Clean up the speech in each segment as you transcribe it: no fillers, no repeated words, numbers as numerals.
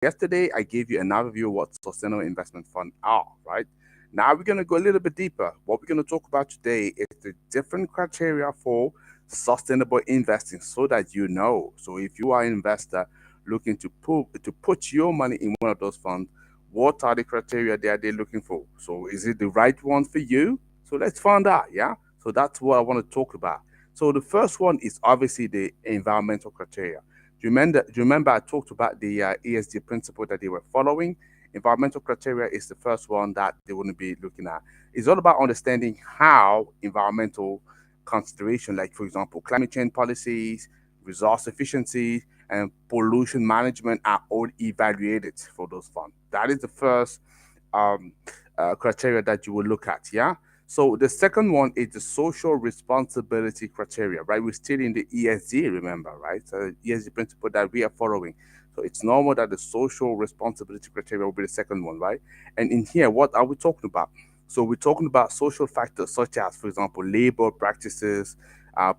yesterday I gave you an overview of what sustainable investment funds are, right? Now we're going to go a little bit deeper. What we're going to talk about today is the different criteria for sustainable investing so that you know. So if you are an investor looking to put your money in one of those funds, what are the criteria that they're looking for? So is it the right one for you? So let's find out, yeah? So that's what I want to talk about. So the first one is obviously the environmental criteria. Do you remember I talked about the ESG principle that they were following? Environmental criteria is the first one that they wouldn't be looking at. It's all about understanding how environmental consideration, like for example, climate change policies, resource efficiency, and pollution management are all evaluated for those funds. That is the first um, criteria that you will look at. Yeah. So the second one is the social responsibility criteria, right? We're still in the ESG, remember, right? So ESG principle that we are following. So it's normal that the social responsibility criteria will be the second one, right? And in here, what are we talking about? So we're talking about social factors such as, for example, labor practices,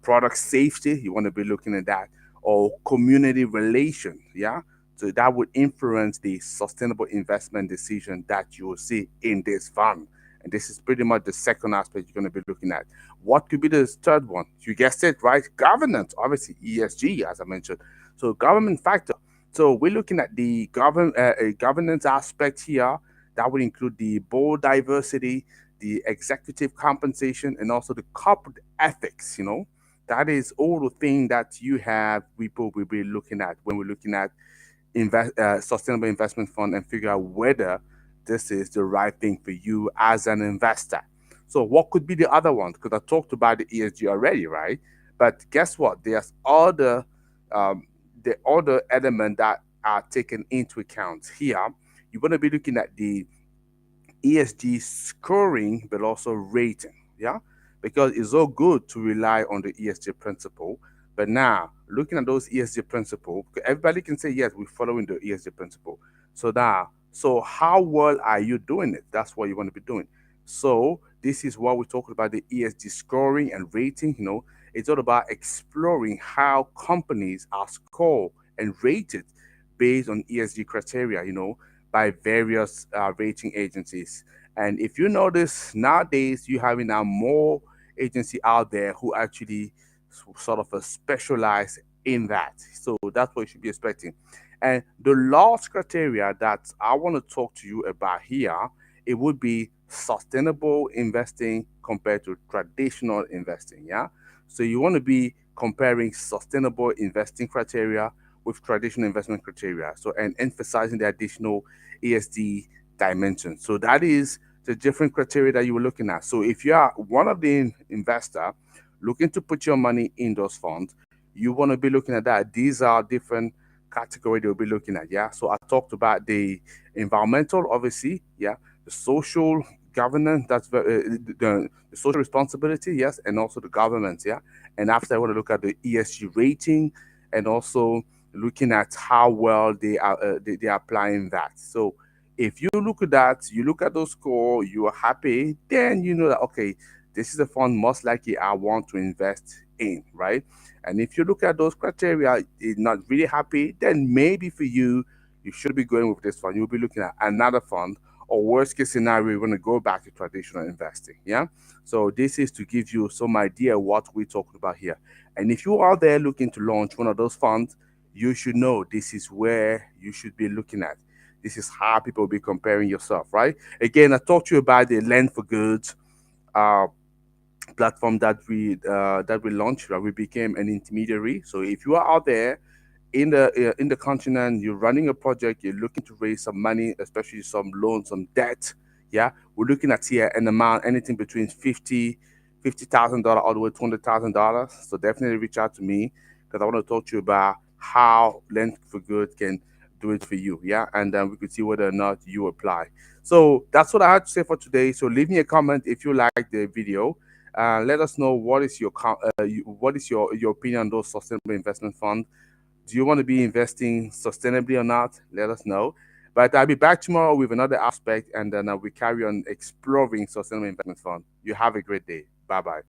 product safety. You want to be looking at that, or community relation. Yeah. So that would influence the sustainable investment decision that you will see in this fund. And this is pretty much the second aspect you're going to be looking at. What could be the third one? You guessed it, right? Governance, obviously ESG, as I mentioned. So government factor. So we're looking at the governance aspect here. That would include the board diversity, the executive compensation, and also the corporate ethics. That is all the thing that you have people will be looking at when we're looking at sustainable investment fund and figure out whether this is the right thing for you as an investor. So, what could be the other ones? Because I talked about the ESG already, right? But guess what? There's other um, the other element that are taken into account here. You're going to be looking at the ESG scoring, but also rating. Yeah, because it's all good to rely on the ESG principle, but now looking at those ESG principle, everybody can say yes, we're following the ESG principle. So how well are you doing it? That's what you want to be doing. So this is what we're talking about the ESG scoring and rating. It's all about exploring how companies are scored and rated based on ESG criteria. By various rating agencies. And if you notice nowadays, you have now more agency out there who actually sort of specialize in that. So that's what you should be expecting. And the last criteria that I want to talk to you about here, it would be sustainable investing compared to traditional investing. Yeah. So you want to be comparing sustainable investing criteria with traditional investment criteria. So and emphasizing the additional ESG dimension. So that is the different criteria that you were looking at. So if you are one of the investor looking to put your money in those funds, you want to be looking at that. These are different category they'll be looking at. Yeah. So I talked about the environmental, obviously. Yeah. The social governance, the social responsibility, yes, and also the government. Yeah. And after I want to look at the ESG rating and also looking at how well they are applying that. So if you look at that, you look at those score, you are happy, then you know that okay, this is a fund most likely I want to invest in, right? And if you look at those criteria, you're not really happy, then maybe for you, you should be going with this fund. You'll be looking at another fund, or worst case scenario, you're going to go back to traditional investing. Yeah. So this is to give you some idea what we're talking about here. And if you are there looking to launch one of those funds, you should know this is where you should be looking at. This is how people will be comparing yourself, right? Again, I talked to you about the Lend for Goods uh, platform that we launched. Right? We became an intermediary. So if you are out there in the continent, you're running a project, you're looking to raise some money, especially some loans, some debt. Yeah, we're looking at here an amount anything between $50,000 all the way to $200,000. So definitely reach out to me because I want to talk to you about how Lend for Good can do it for you. Yeah, and then we could see whether or not you apply. So that's what I had to say for today. So leave me a comment if you like the video. Let us know what is your opinion on those sustainable investment funds. Do you want to be investing sustainably or not? Let us know. But I'll be back tomorrow with another aspect, and then we carry on exploring sustainable investment fund. You have a great day. Bye bye.